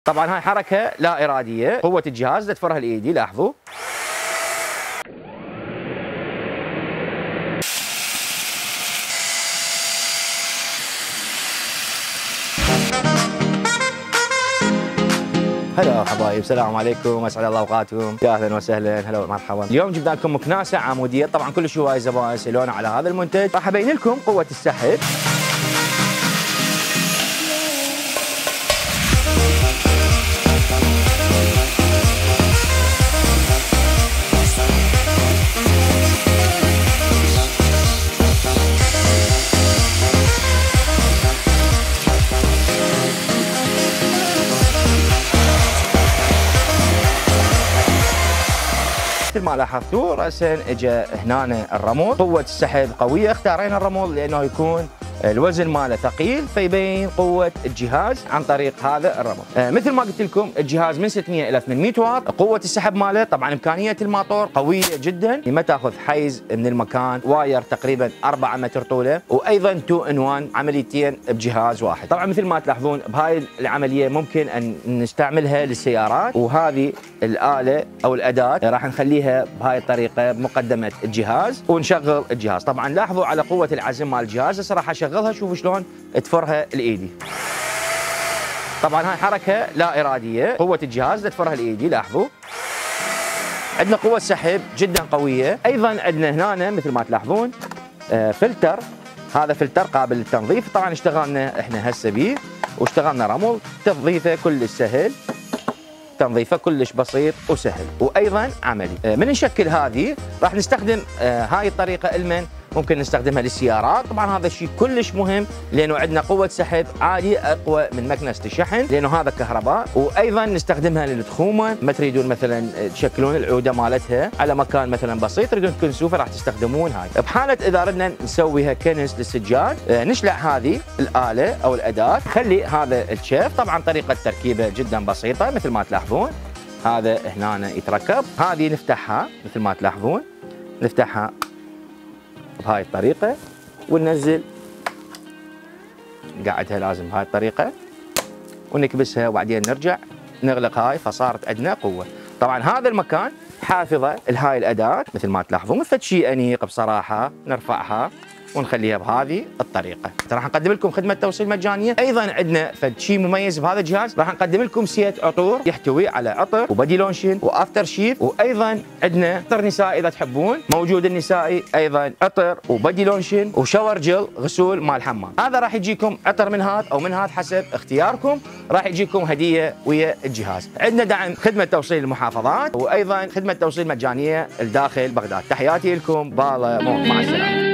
طبعا هاي حركه لا اراديه، قوه الجهاز تفرها الايدي. لاحظوا هلا حبايب، السلام عليكم، اسعد الله اوقاتكم، يا اهلا وسهلا، هلا ومرحبا. اليوم جبنا لكم مكناسه عموديه، طبعا كل هواي زبائن يسالون على هذا المنتج، راح ابين لكم قوه السحب. مثل ما لاحظتوا راسا اجى هنا الرمل، قوة السحب قوية، اختارينا الرمل لانه يكون الوزن ماله ثقيل فيبين قوة الجهاز عن طريق هذا الرمل. مثل ما قلت لكم الجهاز من 600 الى 800 واط، قوة السحب ماله طبعا امكانية الماطور قوية جدا، ما تاخذ حيز من المكان، واير تقريبا 4 متر طوله، وايضا 2 in 1 عمليتين بجهاز واحد. طبعا مثل ما تلاحظون بهاي العملية ممكن ان نستعملها للسيارات، وهذه الآلة او الأداة راح نخليها بهاي الطريقة بمقدمة الجهاز ونشغل الجهاز. طبعا لاحظوا على قوة العزم مال الجهاز، هسه راح اشغلها، شوفوا شلون تفرها الايدي. طبعا هاي حركة لا ارادية، قوة الجهاز تفرها الايدي. لاحظوا عندنا قوة سحب جدا قوية، ايضا عندنا هنا مثل ما تلاحظون فلتر، هذا فلتر قابل للتنظيف. طبعا اشتغلنا احنا هسه بيه واشتغلنا رمل، تنظيفه كلش سهل، تنظيفه كلش بسيط وسهل وايضا عملي. من نشكل هذه راح نستخدم هاي الطريقه المن، ممكن نستخدمها للسيارات. طبعا هذا الشيء كلش مهم لانه عندنا قوه سحب عاليه اقوى من مكنسه الشحن، لانه هذا كهرباء، وايضا نستخدمها للتخومه، ما تريدون مثلا تشكلون العوده مالتها على مكان مثلا بسيط، تريدون تكنسوه فراح تستخدمون هاي. بحاله اذا ردنا نسويها كنس للسجاد، نشلع هذه الاله او الاداه، نخلي هذا الشيف. طبعا طريقه تركيبه جدا بسيطه مثل ما تلاحظون، هذا هنا يتركب، هذه نفتحها مثل ما تلاحظون، نفتحها بهاي الطريقة وننزل، نقعدها لازم بهاي الطريقة ونكبسها، وبعدين نرجع نغلق هاي، فصارت عندنا قوة. طبعا هذا المكان حافظة لهاي الأداة مثل ما تلاحظون، فد شيء أنيق بصراحة، نرفعها ونخليها بهذه الطريقه. راح نقدم لكم خدمه توصيل مجانيه، ايضا عندنا فد شيء مميز بهذا الجهاز، راح نقدم لكم سيت عطور يحتوي على عطر وبادي لونشن وافتر شيف، وايضا عندنا عطر نسائي اذا تحبون، موجود النسائي ايضا عطر وبادي لونشن وشاور جل غسول مال الحمام. هذا راح يجيكم عطر من هذا او من هذا حسب اختياركم، راح يجيكم هديه ويا الجهاز. عندنا دعم خدمه توصيل المحافظات، وايضا خدمه توصيل مجانيه لداخل بغداد. تحياتي لكم، بالا مع السلامه.